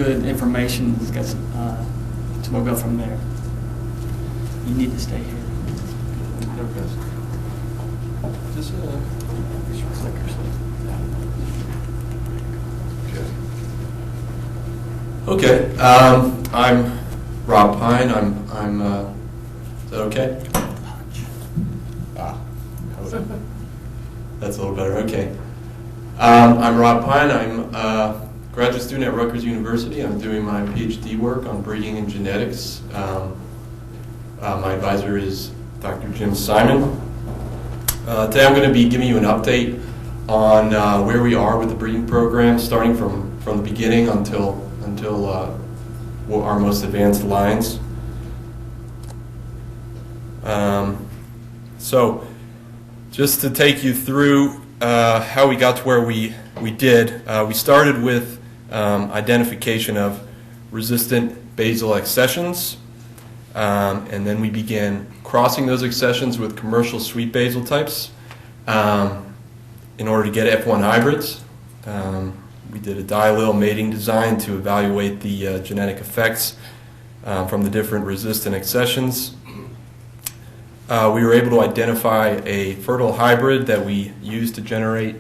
good information. It's got some, so we'll go from there. You need to stay here. Just Clickers. okay. I'm Rob Pyne. Is that okay? That's a little better. Okay. I'm Rob Pyne. I'm a graduate student at Rutgers University. I'm doing my PhD work on breeding and genetics. My advisor is Dr. Jim Simon. Today I'm going to be giving you an update on where we are with the breeding program, starting from the beginning until our most advanced lines. So just to take you through how we got to where we did, we started with identification of resistant basal accessions, and then we began crossing those accessions with commercial sweet basil types in order to get F1 hybrids. We did a diallele mating design to evaluate the genetic effects from the different resistant accessions. We were able to identify a fertile hybrid that we used to generate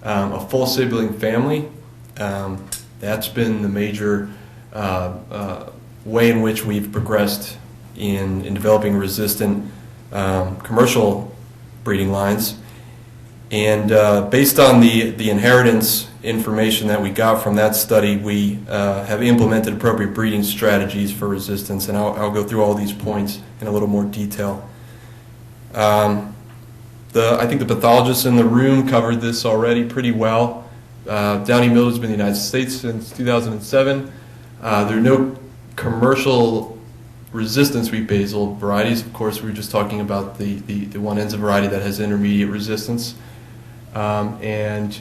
a full sibling family. That's been the major way in which we've progressed in developing resistant commercial breeding lines. And based on the inheritance information that we got from that study, we have implemented appropriate breeding strategies for resistance, and I'll go through all these points in a little more detail. I think the pathologists in the room covered this already pretty well. Downy mildew has been in the United States since 2007. There are no commercial resistant sweet basil varieties. Of course, we were just talking about the Wyenandt variety that has intermediate resistance. And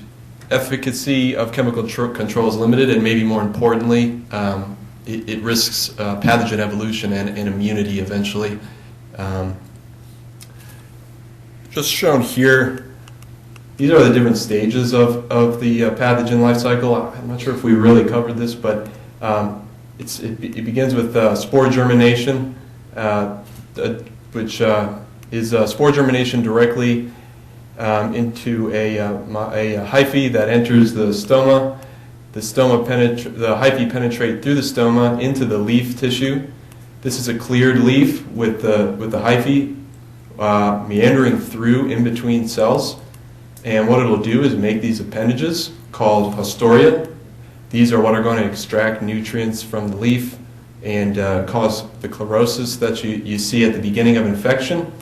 efficacy of chemical control is limited, and maybe more importantly, it risks pathogen evolution and immunity eventually. Just shown here, these are the different stages of the pathogen life cycle. I'm not sure if we really covered this, but it begins with spore germination, which is spore germination directly into a hyphae that enters the stoma. The hyphae penetrate through the stoma into the leaf tissue. This is a cleared leaf with the hyphae meandering through in between cells, and what it'll do is make these appendages called haustoria. These are what are going to extract nutrients from the leaf and cause the chlorosis that you see at the beginning of infection.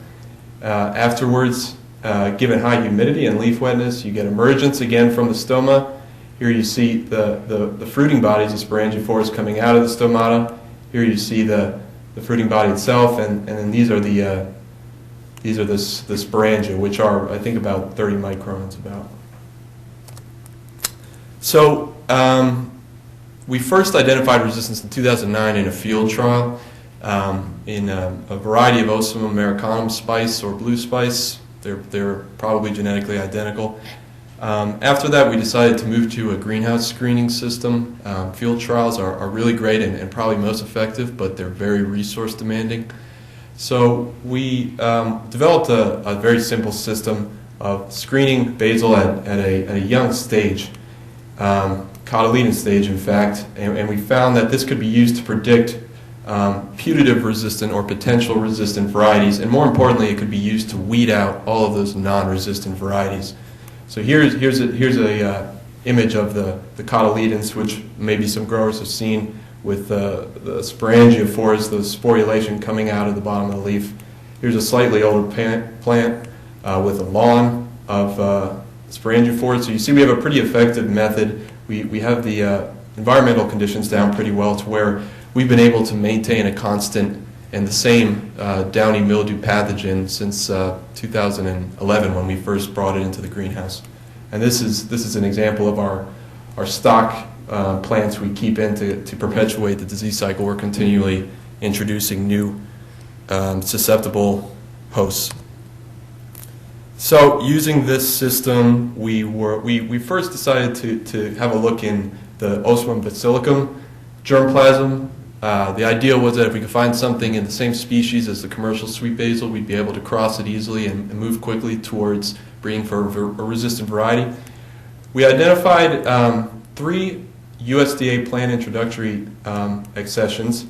Afterwards, given high humidity and leaf wetness, you get emergence again from the stoma. Here you see the fruiting bodies of sporangiophoras coming out of the stomata. Here you see the fruiting body itself, and then these are the sporangia, which are, I think, about 30 microns about. So we first identified resistance in 2009 in a field trial in a variety of Ocimum americanum spice or blue spice. They're probably genetically identical. After that, we decided to move to a greenhouse screening system. Field trials are really great and probably most effective, but they're very resource demanding. So we developed a very simple system of screening basil at a young stage, cotyledon stage in fact, and we found that this could be used to predict putative resistant or potential resistant varieties, and more importantly, it could be used to weed out all of those non-resistant varieties. So here's a image of the cotyledons, which maybe some growers have seen, with the sporangiophoras, the sporulation coming out of the bottom of the leaf. Here's a slightly older plant with a lawn of sporangiophoras. So you see we have a pretty effective method. We have the environmental conditions down pretty well to where we've been able to maintain a constant and the same downy mildew pathogen since 2011 when we first brought it into the greenhouse. And this is an example of our stock plants we keep in to perpetuate the disease cycle. We're continually introducing new susceptible hosts. So using this system, we first decided to have a look in the Ocimum basilicum Germplasm. The idea was that if we could find something in the same species as the commercial sweet basil, we'd be able to cross it easily and move quickly towards breeding for a resistant variety. We identified 3 USDA plant introductory accessions,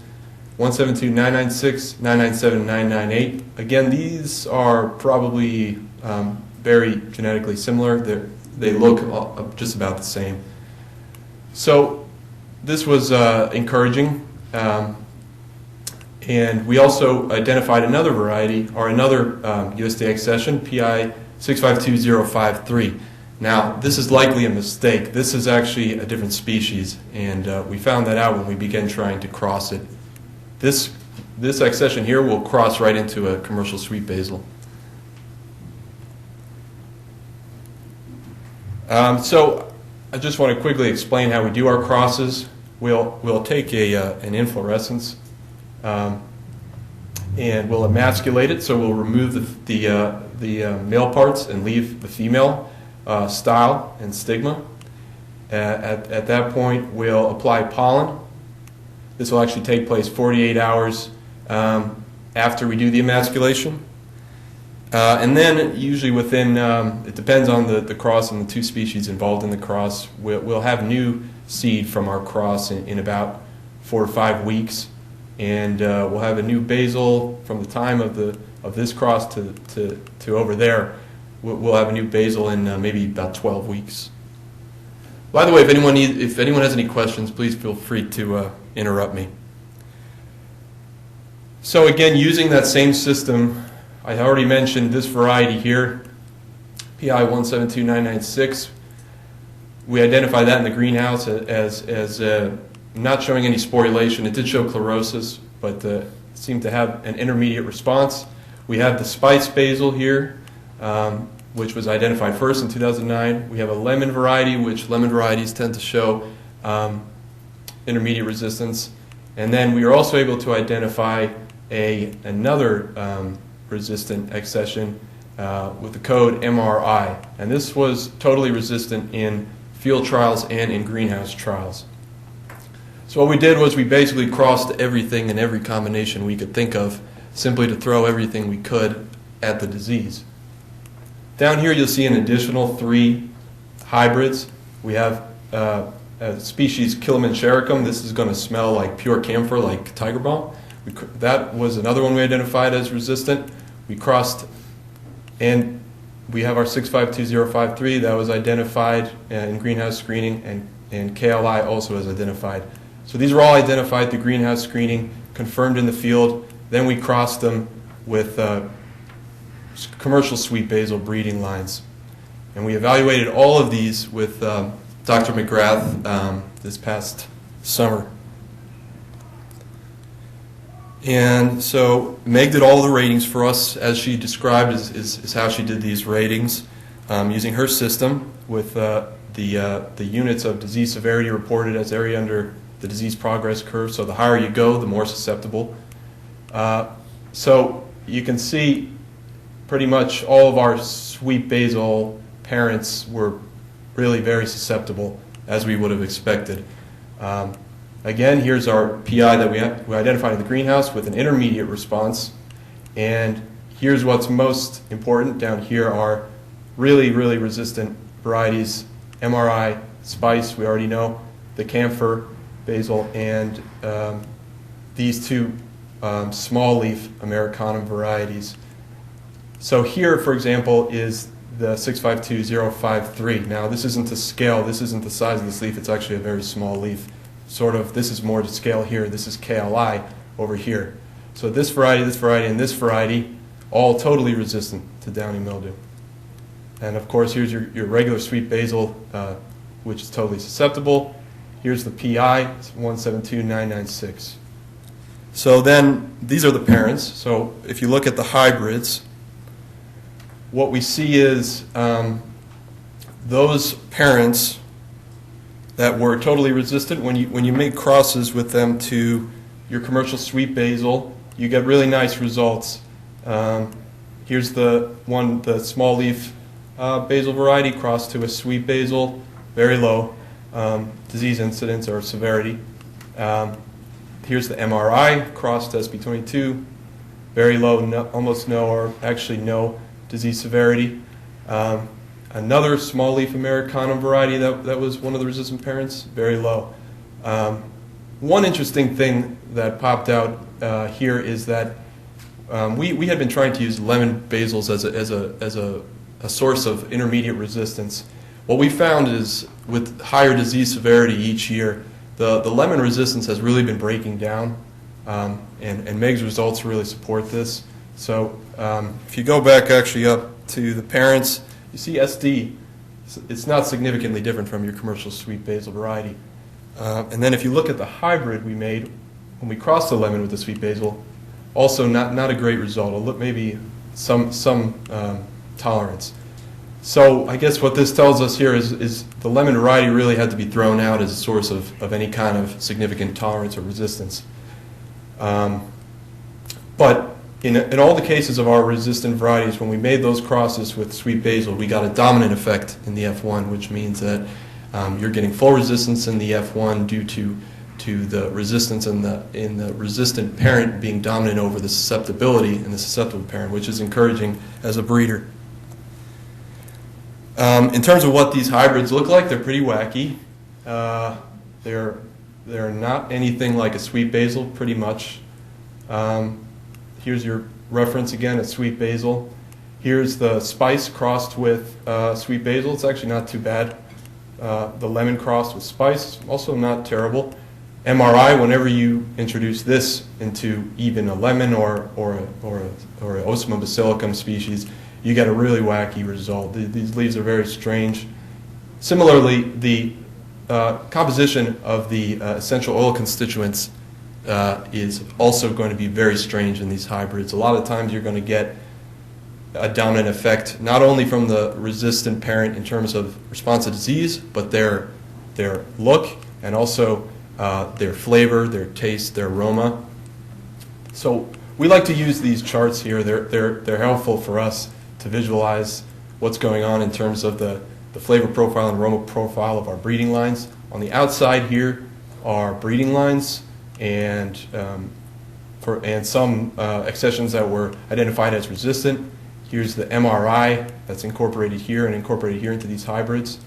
172.996, 997, 998. Again, these are probably very genetically similar. They look just about the same. So this was encouraging. And we also identified another variety, or another USDA accession, PI 652053. Now, this is likely a mistake. This is actually a different species, and we found that out when we began trying to cross it. This accession here will cross right into a commercial sweet basil. So I just want to quickly explain how we do our crosses. We'll take an inflorescence and we'll emasculate it. So we'll remove the male parts and leave the female style and stigma. At that point, we'll apply pollen. This will actually take place 48 hours after we do the emasculation. And then usually within, it depends on the cross and the 2 species involved in the cross, we'll have new seed from our cross in about 4 to 5 weeks. And we'll have a new basil from the time of this cross to over there. We'll have a new basil in maybe about 12 weeks. By the way, if anyone has any questions, please feel free to interrupt me. So again, using that same system, I already mentioned this variety here, PI 172996. We identified that in the greenhouse as not showing any sporulation. It did show chlorosis, but seemed to have an intermediate response. We have the spice basil here, which was identified first in 2009. We have a lemon variety, which lemon varieties tend to show intermediate resistance. And then we were also able to identify another resistant accession with the code MRI. And this was totally resistant in field trials and in greenhouse trials. So what we did was we basically crossed everything in every combination we could think of, simply to throw everything we could at the disease. Down here you'll see an additional 3 hybrids. We have a species Kilimanchericum. This is going to smell like pure camphor, like tiger balm. That was another one we identified as resistant. We crossed, and we have our 652053 that was identified in greenhouse screening, and KLI also was identified. So these were all identified through greenhouse screening, confirmed in the field. Then we crossed them with commercial sweet basil breeding lines. And we evaluated all of these with Dr. McGrath this past summer. And so Meg did all the ratings for us, as she described is how she did these ratings, using her system with the units of disease severity reported as area under the disease progress curve. So the higher you go, the more susceptible. So you can see pretty much all of our sweet basil parents were really very susceptible, as we would have expected. Again, here's our PI that we identified in the greenhouse with an intermediate response. And here's what's most important. Down here are really, really resistant varieties. MRI, spice, we already know, the camphor basil, and these 2 small leaf Americanum varieties. So here, for example, is the 652053. Now, this isn't to scale. This isn't the size of this leaf. It's actually a very small leaf. Sort of, this is more to scale here. This is KLI over here. So this variety, and this variety, all totally resistant to downy mildew. And of course, here's your regular sweet basil, which is totally susceptible. Here's the PI, 172996. So then, these are the parents. So if you look at the hybrids, what we see is those parents that were totally resistant, when you make crosses with them to your commercial sweet basil, you get really nice results. Here's the small leaf basil variety crossed to a sweet basil, very low disease incidence or severity. Here's the MRI, cross-test B22, very low, almost no, or actually no disease severity. Another small leaf Americanum variety that was one of the resistant parents, very low. One interesting thing that popped out here is that we had been trying to use lemon basils as a source of intermediate resistance. What we found is with higher disease severity each year, the lemon resistance has really been breaking down, and Meg's results really support this. So if you go back actually up to the parents, you see SD. It's not significantly different from your commercial sweet basil variety. And then if you look at the hybrid we made when we crossed the lemon with the sweet basil, also not a great result, although maybe some tolerance. So I guess what this tells us here is the lemon variety really had to be thrown out as a source of any kind of significant tolerance or resistance. But in all the cases of our resistant varieties, when we made those crosses with sweet basil, we got a dominant effect in the F1, which means that you're getting full resistance in the F1 due to the resistance in the resistant parent being dominant over the susceptibility in the susceptible parent, which is encouraging as a breeder. In terms of what these hybrids look like, they're pretty wacky. They're not anything like a sweet basil, pretty much. Here's your reference again at sweet basil. Here's the spice crossed with sweet basil. It's actually not too bad. The lemon crossed with spice, also not terrible. MRI, whenever you introduce this into even a lemon or an Ocimum basilicum species, you get a really wacky result. These leaves are very strange. Similarly, the composition of the essential oil constituents is also going to be very strange in these hybrids. A lot of times you're going to get a dominant effect not only from the resistant parent in terms of response to disease, but their look and also their flavor, their taste, their aroma. So we like to use these charts here. They're helpful for us to visualize what's going on in terms of the flavor profile and aroma profile of our breeding lines. On the outside here are breeding lines and some accessions that were identified as resistant. Here's the MRI that's incorporated here and incorporated here into these hybrids.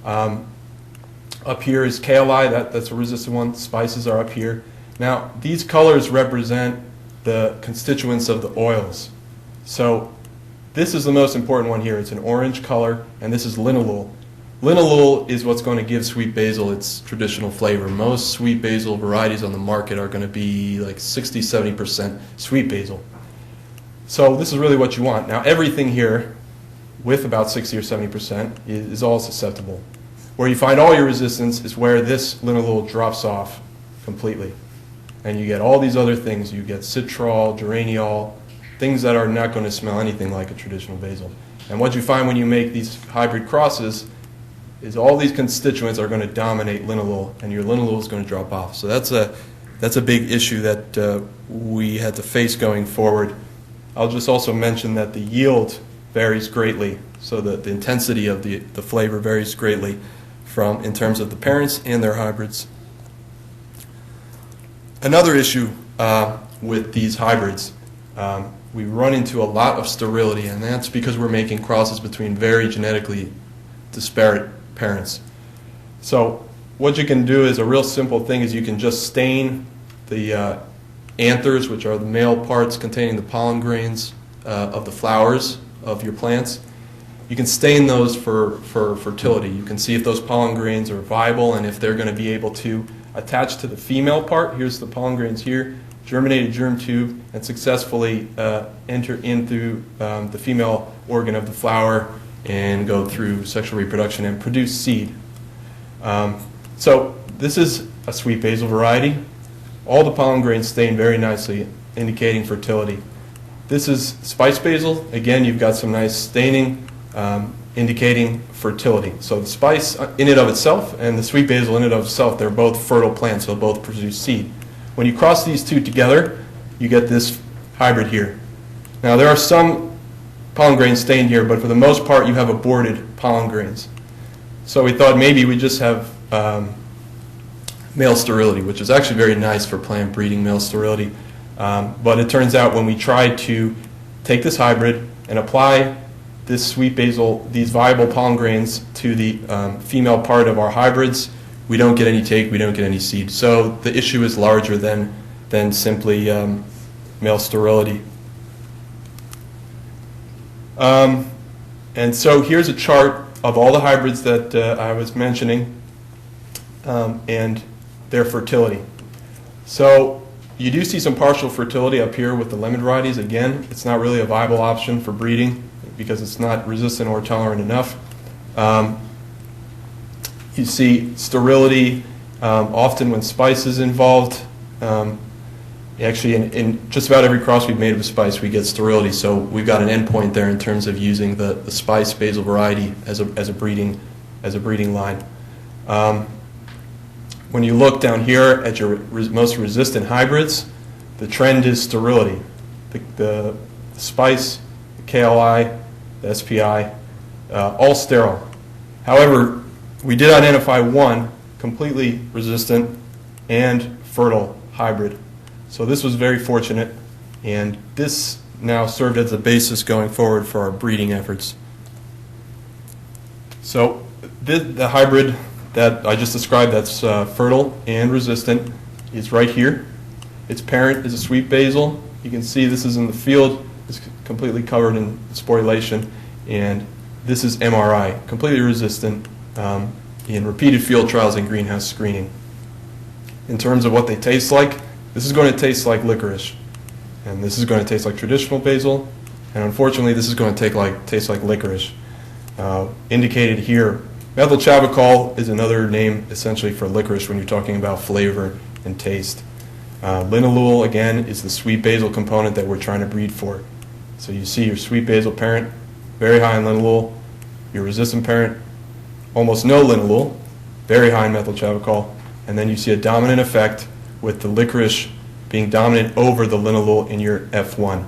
Up here is KLI, that's a resistant one. Spices are up here. Now, these colors represent the constituents of the oils. So this is the most important one here. It's an orange color, and this is linalool. Linalool is what's going to give sweet basil its traditional flavor. Most sweet basil varieties on the market are going to be like 60-70% sweet basil. So this is really what you want. Now everything here with about 60 or 70% is all susceptible. Where you find all your resistance is where this linalool drops off completely. And you get all these other things. You get citrol, geraniol, things that are not going to smell anything like a traditional basil. And what you find when you make these hybrid crosses is all these constituents are going to dominate linalool, and your linalool is going to drop off. So that's a big issue that we had to face going forward. I'll just also mention that the yield varies greatly, so that the intensity of the flavor varies greatly in terms of the parents and their hybrids. Another issue with these hybrids, we run into a lot of sterility, and that's because we're making crosses between very genetically disparate parents. So what you can do is a real simple thing is you can just stain the anthers, which are the male parts containing the pollen grains of the flowers of your plants. You can stain those for fertility. You can see if those pollen grains are viable and if they're going to be able to attach to the female part. Here's the pollen grains here, germinated germ tube, and successfully enter in through the female organ of the flower and go through sexual reproduction and produce seed. So this is a sweet basil variety. All the pollen grains stain very nicely, indicating fertility. This is spice basil. Again, you've got some nice staining indicating fertility. So the spice in and of itself and the sweet basil in and of itself, they're both fertile plants, so they'll both produce seed. When you cross these two together, you get this hybrid here. Now there are some pollen grains stained here, but for the most part you have aborted pollen grains. So we thought maybe we just have male sterility, which is actually very nice for plant breeding, male sterility. But it turns out when we try to take this hybrid and apply this sweet basil, these viable pollen grains, to the female part of our hybrids, we don't get any take, we don't get any seed. So the issue is larger than simply male sterility. And so here's a chart of all the hybrids that I was mentioning and their fertility. So you do see some partial fertility up here with the lemon varieties. Again, it's not really a viable option for breeding because it's not resistant or tolerant enough. You see sterility often when spice is involved. Actually, in just about every cross we've made of a spice, we get sterility. So we've got an endpoint there in terms of using the spice basil variety as a breeding line. When you look down here at your most resistant hybrids, the trend is sterility. The spice, the KLI, the SPI, all sterile. However, we did identify one completely resistant and fertile hybrid. So this was very fortunate, and this now served as the basis going forward for our breeding efforts. So the hybrid that I just described that's fertile and resistant is right here. Its parent is a sweet basil. You can see this is in the field. It's completely covered in sporulation, and this is MRI, completely resistant in repeated field trials and greenhouse screening. In terms of what they taste like, this is going to taste like licorice, and this is going to taste like traditional basil, and unfortunately this is going to taste like licorice. Indicated here, methyl chavicol is another name essentially for licorice when you're talking about flavor and taste. Linalool, again, is the sweet basil component that we're trying to breed for. So you see your sweet basil parent, very high in linalool, your resistant parent, almost no linalool, very high in methyl chavicol, and then you see a dominant effect with the licorice being dominant over the linalool in your F1.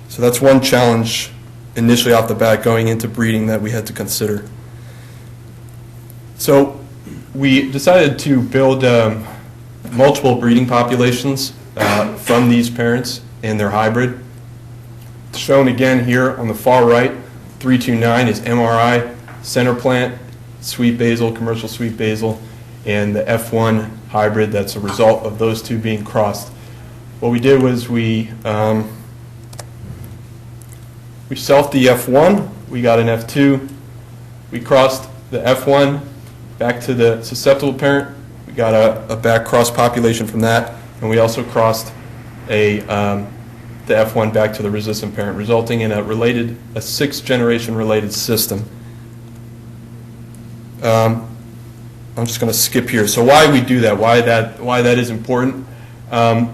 So that's one challenge initially off the bat going into breeding that we had to consider. So we decided to build multiple breeding populations from these parents and their hybrid. Shown again here on the far right, 329 is MRI, center plant, sweet basil, commercial sweet basil, and the F1 hybrid that's a result of those two being crossed. What we did was we selfed the F1, we got an F2, we crossed the F1 back to the susceptible parent, we got a back cross population from that, and we also crossed the F1 back to the resistant parent, resulting in a sixth generation related system. I'm just going to skip here. So why we do that, why that is important. And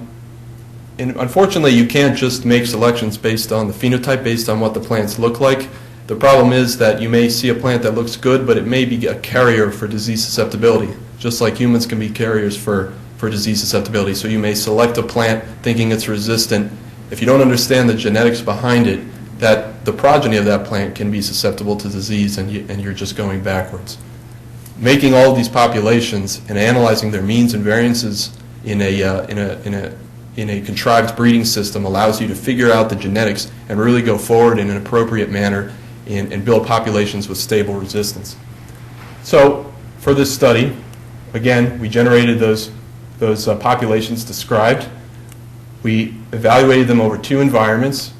unfortunately, you can't just make selections based on the phenotype, based on what the plants look like. The problem is that you may see a plant that looks good, but it may be a carrier for disease susceptibility, just like humans can be carriers for disease susceptibility. So you may select a plant thinking it's resistant. If you don't understand the genetics behind it, that the progeny of that plant can be susceptible to disease, and you're just going backwards. Making all of these populations and analyzing their means and variances in a contrived breeding system allows you to figure out the genetics and really go forward in an appropriate manner and build populations with stable resistance. So for this study, again, we generated those populations described. We evaluated them over two environments.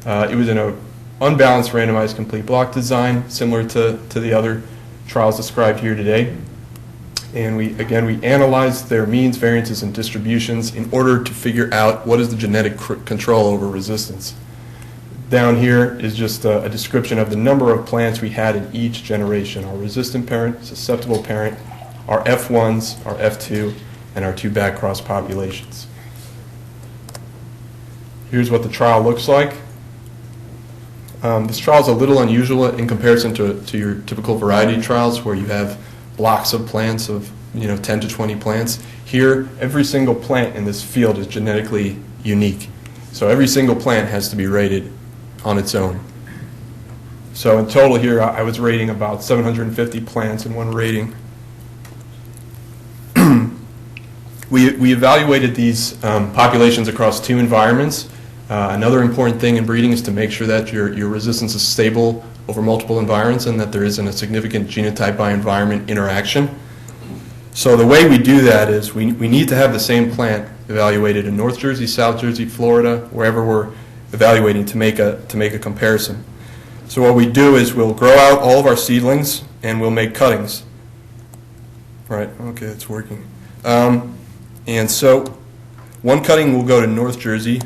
It was in an unbalanced randomized complete block design, similar to the other trials described here today. And we analyzed their means, variances, and distributions in order to figure out what is the genetic control over resistance. Down here is just a description of the number of plants we had in each generation: our resistant parent, susceptible parent, our F1s, our F2, and our two back cross populations. Here's what the trial looks like. This trial is a little unusual in comparison to your typical variety trials where you have blocks of plants of 10 to 20 plants. Here, every single plant in this field is genetically unique. So every single plant has to be rated on its own. So in total here, I was rating about 750 plants in one rating. We evaluated these populations across 2 environments. Another important thing in breeding is to make sure that your resistance is stable over multiple environments and that there isn't a significant genotype by environment interaction. So the way we do that is we need to have the same plant evaluated in North Jersey, South Jersey, Florida, wherever we're evaluating to make a comparison. So what we do is we'll grow out all of our seedlings and we'll make cuttings. Right, okay, it's working. And so one cutting will go to North Jersey,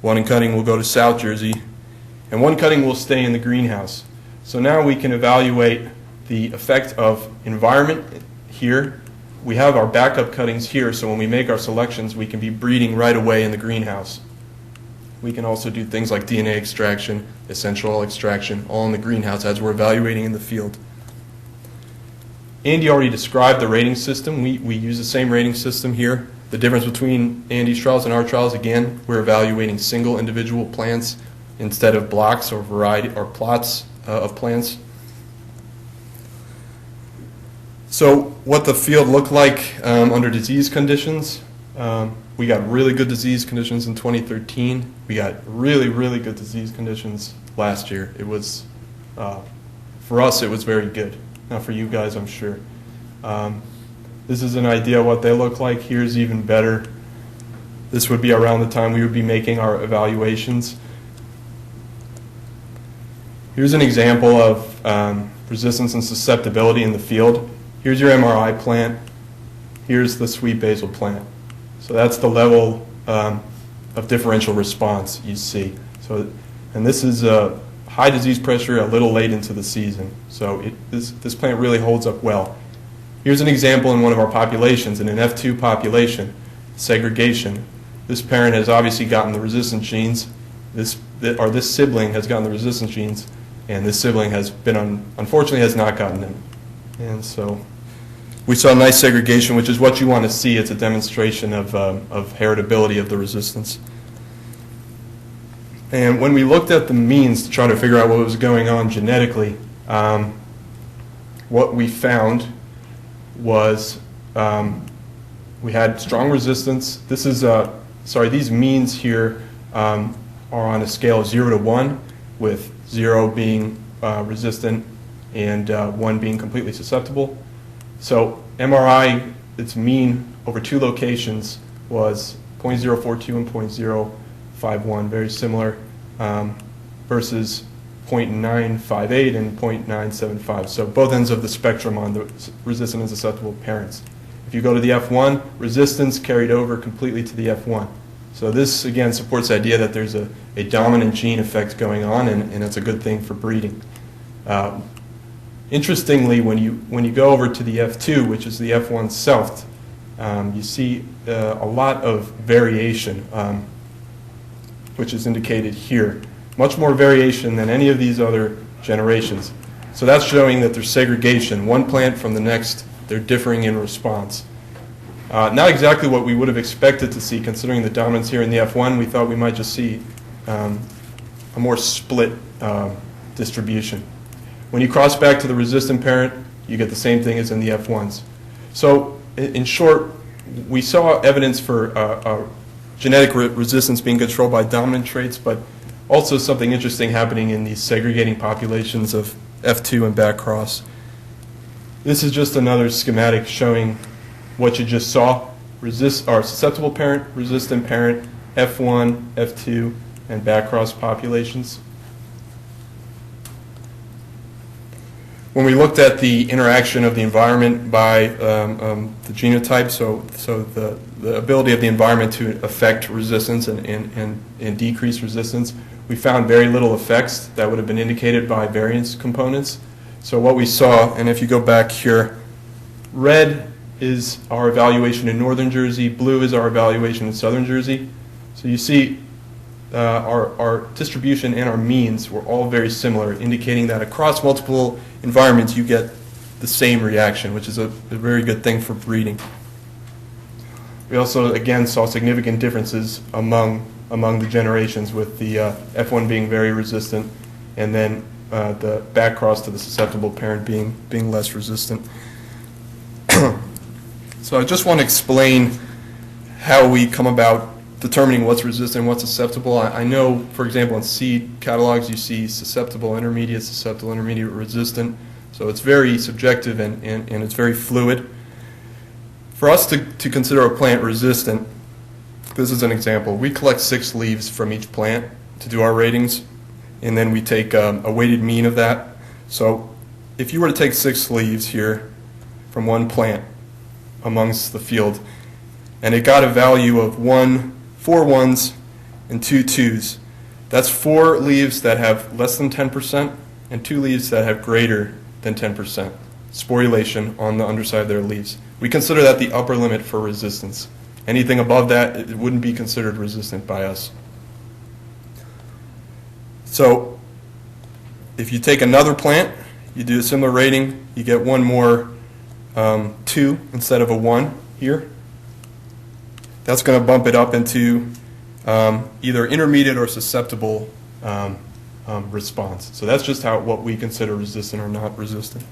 one cutting will go to South Jersey, and one cutting will stay in the greenhouse. So now we can evaluate the effect of environment here. We have our backup cuttings here, so when we make our selections, we can be breeding right away in the greenhouse. We can also do things like DNA extraction, essential oil extraction, all in the greenhouse as we're evaluating in the field. Andy already described the rating system. We use the same rating system here. The difference between Andy's trials and our trials, again, we're evaluating single individual plants instead of blocks or variety or plots of plants. So what the field looked like under disease conditions, we got really good disease conditions in 2013. We got really, really good disease conditions last year. It was, for us, it was very good. Not for you guys, I'm sure. This is an idea of what they look like. Here's even better. This would be around the time we would be making our evaluations. Here's an example of resistance and susceptibility in the field. Here's your MRI plant. Here's the sweet basil plant. So that's the level of differential response you see. So, and this is high disease pressure a little late into the season. So this plant really holds up well. Here's an example in one of our populations, in an F2 population, segregation. This parent has obviously gotten the resistance genes, this sibling has gotten the resistance genes, and this sibling has been, unfortunately, has not gotten them. And so we saw nice segregation, which is what you want to see. It's a demonstration of heritability of the resistance. And when we looked at the means to try to figure out what was going on genetically, what we found was we had strong resistance. This is, these means here are on a scale of 0 to 1, with 0 being resistant and 1 being completely susceptible. So MRI, its mean over 2 locations was 0.042 and 0.051, very similar, versus 0.958 and 0.975. So both ends of the spectrum on the resistant and susceptible parents. If you go to the F1, resistance carried over completely to the F1. So this, again, supports the idea that there's a dominant gene effect going on, and it's a good thing for breeding. Interestingly, when you go over to the F2, which is the F1 self, you see a lot of variation, which is indicated here. Much more variation than any of these other generations. So that's showing that there's segregation. One plant from the next, they're differing in response. Not exactly what we would have expected to see, considering the dominance here in the F1. We thought we might just see a more split distribution. When you cross back to the resistant parent, you get the same thing as in the F1s. So in short, we saw evidence for genetic resistance being controlled by dominant traits, but also something interesting happening in these segregating populations of F2 and backcross. This is just another schematic showing what you just saw: susceptible parent, resistant parent, F1, F2, and backcross populations. When we looked at the interaction of the environment by the genotype, so the ability of the environment to affect resistance and decrease resistance, we found very little effects that would have been indicated by variance components. So what we saw, and if you go back here, red is our evaluation in northern Jersey, blue is our evaluation in southern Jersey. So you see our distribution and our means were all very similar, indicating that across multiple environments you get the same reaction, which is a very good thing for breeding. We also, again, saw significant differences among the generations, with the F1 being very resistant, and then the backcross to the susceptible parent being less resistant. So I just want to explain how we come about determining what's resistant and what's susceptible. I know, for example, in seed catalogs you see susceptible, intermediate, resistant. So it's very subjective and it's very fluid. For us to consider a plant resistant, this is an example. We collect 6 leaves from each plant to do our ratings, and then we take a weighted mean of that. So if you were to take 6 leaves here from one plant amongst the field, and it got a value of 4 1s and 2 2s, that's 4 leaves that have less than 10% and 2 leaves that have greater than 10% sporulation on the underside of their leaves. We consider that the upper limit for resistance. Anything above that, it wouldn't be considered resistant by us. So if you take another plant, you do a similar rating, you get one more 2 instead of a 1 here. That's going to bump it up into either intermediate or susceptible response. So that's just what we consider resistant or not resistant.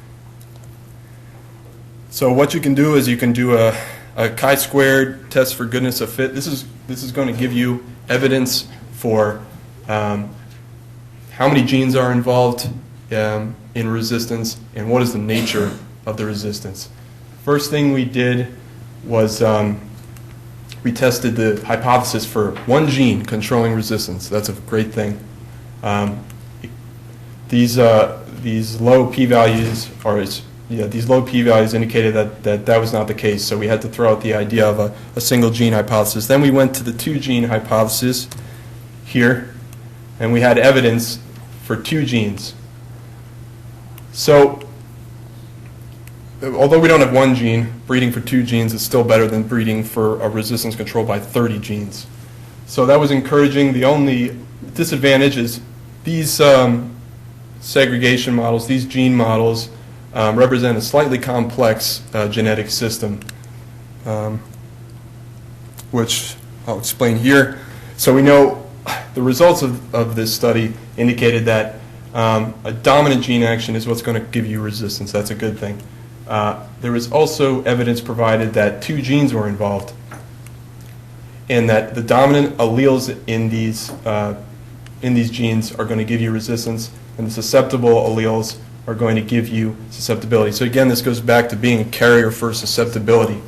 So what you can do is you can do a chi-squared test for goodness of fit. This is going to give you evidence for how many genes are involved in resistance and what is the nature of the resistance. First thing we did was we tested the hypothesis for one gene controlling resistance. That's a great thing. These low p-values indicated that was not the case, so we had to throw out the idea of a single gene hypothesis. Then we went to the 2 gene hypothesis here, and we had evidence for 2 genes. So although we don't have 1 gene, breeding for 2 genes is still better than breeding for a resistance controlled by 30 genes. So that was encouraging. The only disadvantage is these segregation models, these gene models, represent a slightly complex genetic system, which I'll explain here. So we know the results of this study indicated that a dominant gene action is what's going to give you resistance. That's a good thing. There was also evidence provided that 2 genes were involved, and that the dominant alleles in these genes are going to give you resistance, and the susceptible alleles are going to give you susceptibility. So again, this goes back to being a carrier for susceptibility.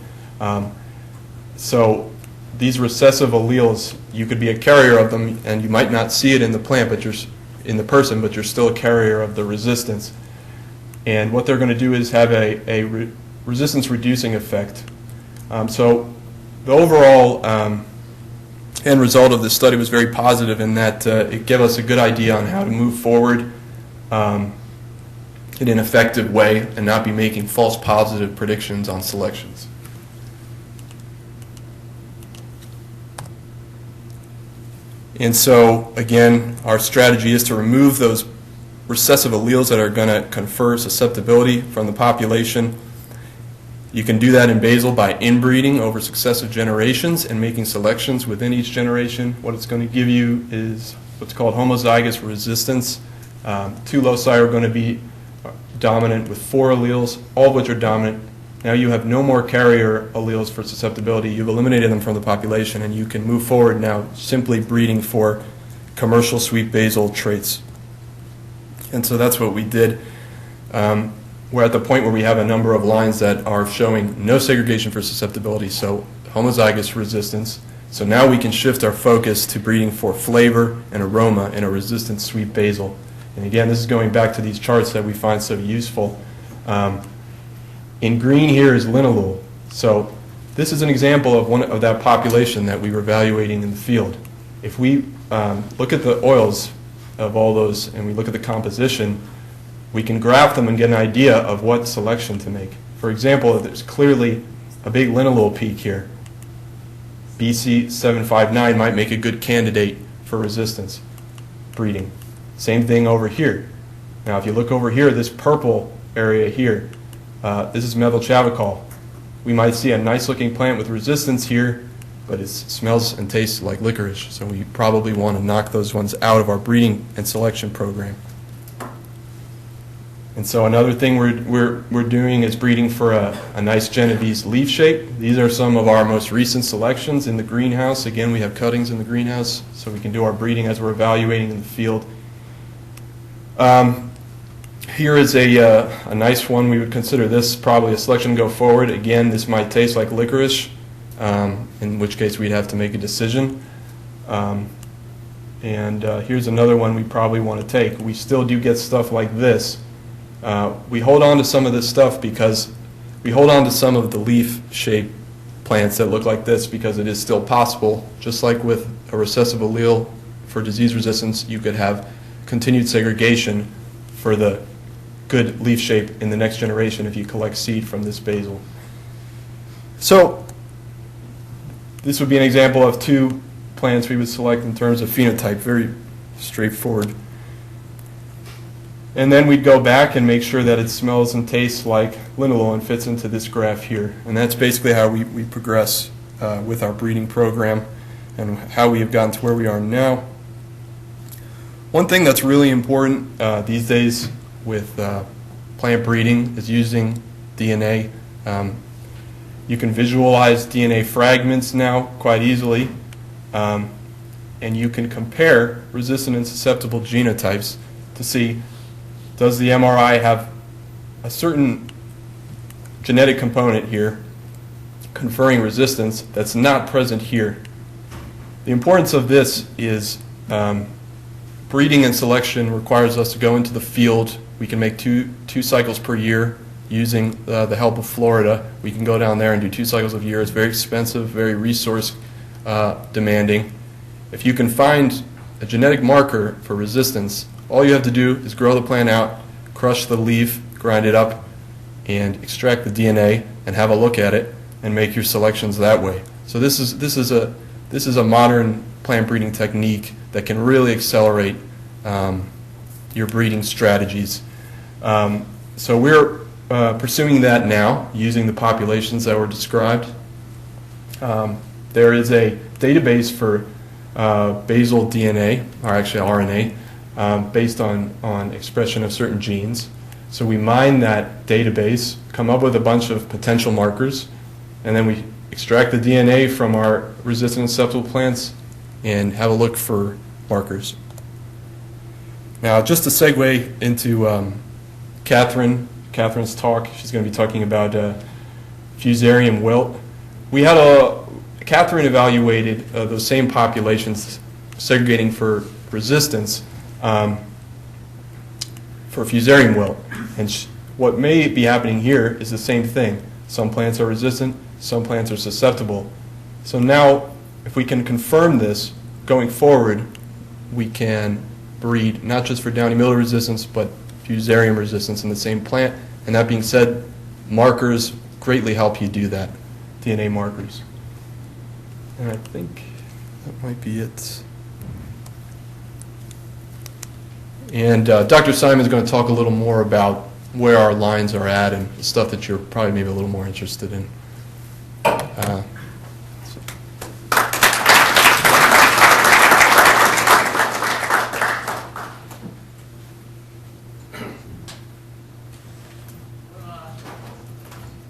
So these recessive alleles, you could be a carrier of them, and you might not see it in the plant, but you're still a carrier of the resistance. And what they're going to do is have a resistance-reducing effect. So the overall end result of this study was very positive in that it gave us a good idea on how to move forward in an effective way and not be making false positive predictions on selections. And so, again, our strategy is to remove those recessive alleles that are going to confer susceptibility from the population. You can do that in basil by inbreeding over successive generations and making selections within each generation. What it's going to give you is what's called homozygous resistance. 2 loci are going to be dominant with 4 alleles, all of which are dominant. Now you have no more carrier alleles for susceptibility. You've eliminated them from the population, and you can move forward now simply breeding for commercial sweet basil traits. And so that's what we did. We're at the point where we have a number of lines that are showing no segregation for susceptibility, so homozygous resistance. So now we can shift our focus to breeding for flavor and aroma in a resistant sweet basil. And again, this is going back to these charts that we find so useful. In green here is linalool. So this is an example of that population that we were evaluating in the field. If we look at the oils of all those and we look at the composition, we can graph them and get an idea of what selection to make. For example, there's clearly a big linalool peak here. BC759 might make a good candidate for resistance breeding. Same thing over here. Now if you look over here, this purple area here, this is methylchavicol. We might see a nice looking plant with resistance here, but it smells and tastes like licorice, so we probably want to knock those ones out of our breeding and selection program. And so another thing we're doing is breeding for a nice Genovese leaf shape. These are some of our most recent selections in the greenhouse. Again, we have cuttings in the greenhouse, so we can do our breeding as we're evaluating in the field. Here is a nice one. We would consider this probably a selection go forward. Again, this might taste like licorice, in which case we'd have to make a decision. Here's another one we probably want to take. We still do get stuff like this. We hold on to some of this stuff because we hold on to some of the leaf-shaped plants that look like this because it is still possible, just like with a recessive allele for disease resistance, you could have continued segregation for the good leaf shape in the next generation if you collect seed from this basil. So this would be an example of two plants we would select in terms of phenotype, very straightforward. And then we'd go back and make sure that it smells and tastes like linalool and fits into this graph here. And that's basically how we progress with our breeding program and how we have gotten to where we are now. One thing that's really important these days with plant breeding is using DNA. You can visualize DNA fragments now quite easily, and you can compare resistant and susceptible genotypes to see, does the MRI have a certain genetic component here conferring resistance that's not present here. The importance of this is breeding and selection requires us to go into the field. We can make two cycles per year using the help of Florida. We can go down there and do 2 cycles a year. It's very expensive, very resource demanding. If you can find a genetic marker for resistance, all you have to do is grow the plant out, crush the leaf, grind it up, and extract the DNA and have a look at it and make your selections that way. So this is a modern plant breeding technique that can really accelerate your breeding strategies. So we're pursuing that now using the populations that were described. There is a database for basal DNA, or actually RNA, based on expression of certain genes. So we mine that database, come up with a bunch of potential markers, and then we extract the DNA from our resistant and susceptible plants and have a look for markers. Now, just to segue into Catherine's talk, she's going to be talking about Fusarium wilt. We had Catherine evaluated those same populations segregating for resistance for Fusarium wilt. And what may be happening here is the same thing. Some plants are resistant, some plants are susceptible. So now, if we can confirm this going forward, we can breed not just for downy mildew resistance, but Fusarium resistance in the same plant. And that being said, markers greatly help you do that, DNA markers. And I think that might be it. And Dr. Simon is going to talk a little more about where our lines are at and the stuff that you're probably maybe a little more interested in.